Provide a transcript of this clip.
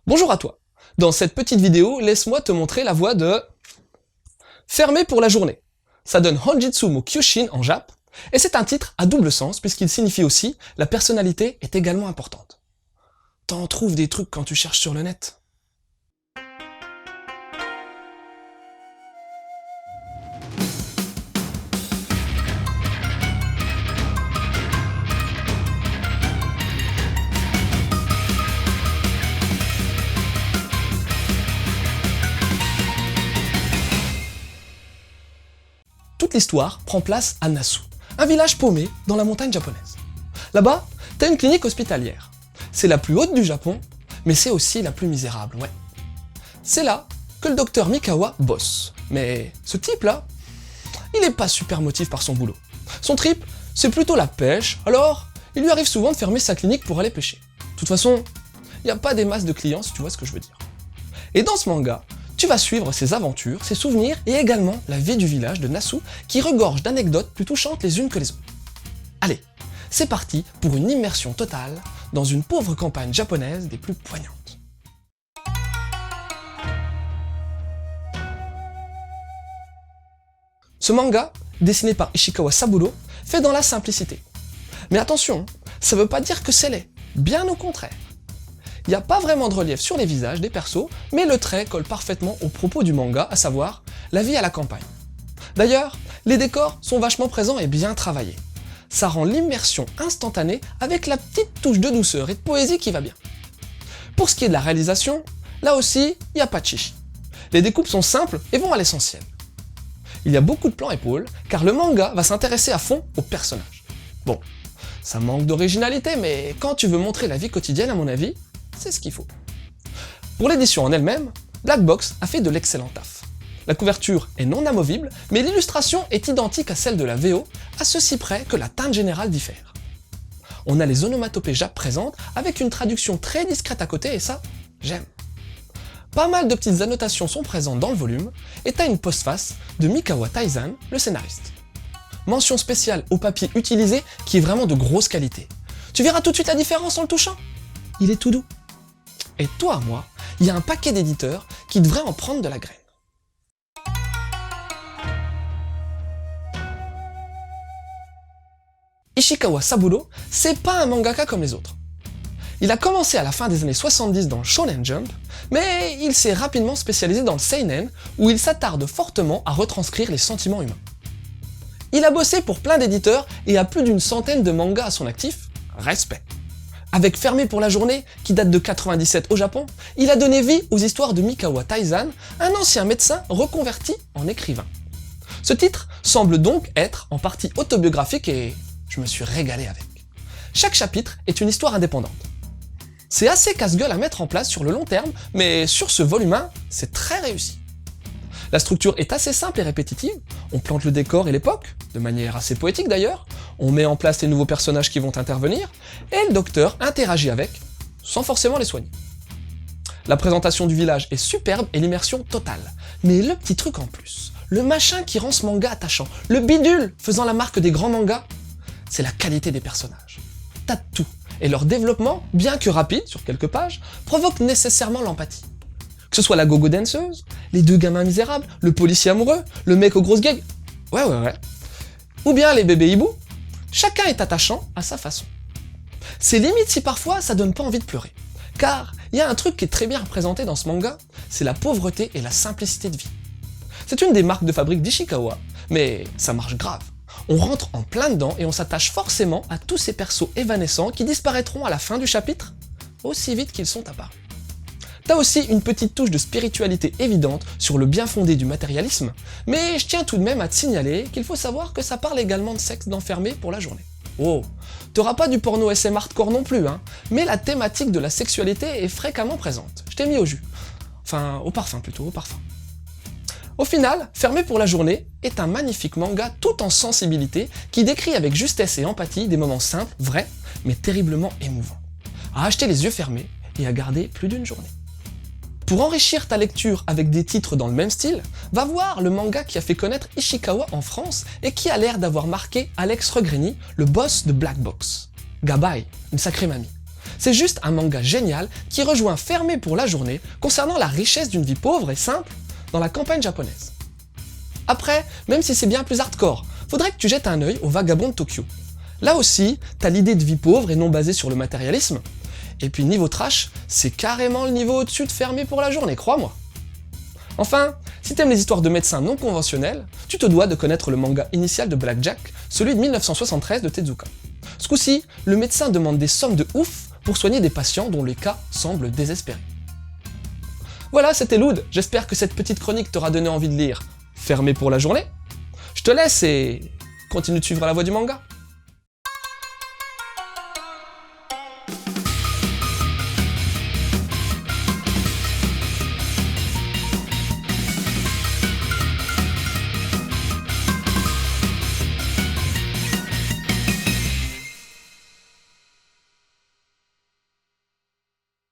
Bonjour à toi. Dans cette petite vidéo, laisse-moi te montrer la voie de Fermé pour la journée. Ça donne Honjitsu mo Kyushin en Jap, et c'est un titre à double sens puisqu'il signifie aussi la personnalité est également importante. T'en trouves des trucs quand tu cherches sur le net. Toute l'histoire prend place à Nasu, un village paumé dans la montagne japonaise. Là-bas, t'as une clinique hospitalière. C'est la plus haute du Japon, mais c'est aussi la plus misérable, ouais. C'est là que le docteur Mikawa bosse. Mais ce type-là, il est pas super motivé par son boulot. Son trip, c'est plutôt la pêche, alors il lui arrive souvent de fermer sa clinique pour aller pêcher. De toute façon, il n'y a pas des masses de clients si tu vois ce que je veux dire. Et dans ce manga, tu vas suivre ses aventures, ses souvenirs et également la vie du village de Nasu qui regorge d'anecdotes plus touchantes les unes que les autres. Allez, c'est parti pour une immersion totale dans une pauvre campagne japonaise des plus poignantes. Ce manga, dessiné par Ishikawa Saburo, fait dans la simplicité. Mais attention, ça veut pas dire que c'est laid, bien au contraire. Il n'y a pas vraiment de relief sur les visages des persos, mais le trait colle parfaitement au propos du manga, à savoir la vie à la campagne. D'ailleurs, les décors sont vachement présents et bien travaillés. Ça rend l'immersion instantanée avec la petite touche de douceur et de poésie qui va bien. Pour ce qui est de la réalisation, là aussi, il n'y a pas de chichi. Les découpes sont simples et vont à l'essentiel. Il y a beaucoup de plans épaules, car le manga va s'intéresser à fond aux personnages. Bon, ça manque d'originalité, mais quand tu veux montrer la vie quotidienne, à mon avis, c'est ce qu'il faut. Pour l'édition en elle-même, Black Box a fait de l'excellent taf. La couverture est non amovible, mais l'illustration est identique à celle de la VO, à ceci près que la teinte générale diffère. On a les onomatopées Jap présentes, avec une traduction très discrète à côté, et ça, j'aime. Pas mal de petites annotations sont présentes dans le volume, et t'as une postface de Mikawa Taizan, le scénariste. Mention spéciale au papier utilisé, qui est vraiment de grosse qualité. Tu verras tout de suite la différence en le touchant. Il est tout doux. Et toi, moi, il y a un paquet d'éditeurs qui devraient en prendre de la graine. Ishikawa Saburo, c'est pas un mangaka comme les autres. Il a commencé à la fin des années 70 dans le Shonen Jump, mais il s'est rapidement spécialisé dans le Seinen, où il s'attarde fortement à retranscrire les sentiments humains. Il a bossé pour plein d'éditeurs et a plus d'une centaine de mangas à son actif, respect. Avec Fermé pour la journée, qui date de 97 au Japon, il a donné vie aux histoires de Mikawa Taizan, un ancien médecin reconverti en écrivain. Ce titre semble donc être en partie autobiographique et je me suis régalé avec. Chaque chapitre est une histoire indépendante. C'est assez casse-gueule à mettre en place sur le long terme, mais sur ce volume 1, c'est très réussi. La structure est assez simple et répétitive, on plante le décor et l'époque, de manière assez poétique d'ailleurs, on met en place les nouveaux personnages qui vont intervenir, et le docteur interagit avec, sans forcément les soigner. La présentation du village est superbe et l'immersion totale. Mais le petit truc en plus, le machin qui rend ce manga attachant, le bidule faisant la marque des grands mangas, c'est la qualité des personnages. T'as tout, et leur développement, bien que rapide sur quelques pages, provoque nécessairement l'empathie. Que ce soit la gogo danseuse, les deux gamins misérables, le policier amoureux, le mec aux grosses gags, ouais, ou bien les bébés hiboux, chacun est attachant à sa façon. C'est limite si parfois ça donne pas envie de pleurer, car il y a un truc qui est très bien représenté dans ce manga, c'est la pauvreté et la simplicité de vie. C'est une des marques de fabrique d'Ishikawa, mais ça marche grave. On rentre en plein dedans et on s'attache forcément à tous ces persos évanescents qui disparaîtront à la fin du chapitre, aussi vite qu'ils sont apparus. T'as aussi une petite touche de spiritualité évidente sur le bien fondé du matérialisme, mais je tiens tout de même à te signaler qu'il faut savoir que ça parle également de sexe d'enfermé pour la journée. Oh, t'auras pas du porno SM hardcore non plus, hein, mais la thématique de la sexualité est fréquemment présente. Je t'ai mis au jus. Enfin, au parfum plutôt, au parfum. Au final, Fermé pour la journée est un magnifique manga tout en sensibilité qui décrit avec justesse et empathie des moments simples, vrais, mais terriblement émouvants. À acheter les yeux fermés et à garder plus d'une journée. Pour enrichir ta lecture avec des titres dans le même style, va voir le manga qui a fait connaître Ishikawa en France et qui a l'air d'avoir marqué Alex Regrini, le boss de Black Box. Gabai, une sacrée mamie. C'est juste un manga génial qui rejoint Fermé pour la journée concernant la richesse d'une vie pauvre et simple dans la campagne japonaise. Après, même si c'est bien plus hardcore, faudrait que tu jettes un œil au Vagabond de Tokyo. Là aussi, t'as l'idée de vie pauvre et non basée sur le matérialisme. Et puis niveau trash, c'est carrément le niveau au-dessus de Fermé pour la journée, crois-moi. Enfin, si t'aimes les histoires de médecins non conventionnels, tu te dois de connaître le manga initial de Blackjack, celui de 1973 de Tezuka. Ce coup-ci, le médecin demande des sommes de ouf pour soigner des patients dont les cas semblent désespérés. Voilà, c'était Loud, j'espère que cette petite chronique t'aura donné envie de lire Fermé pour la journée. Je te laisse et continue de suivre la voie du manga.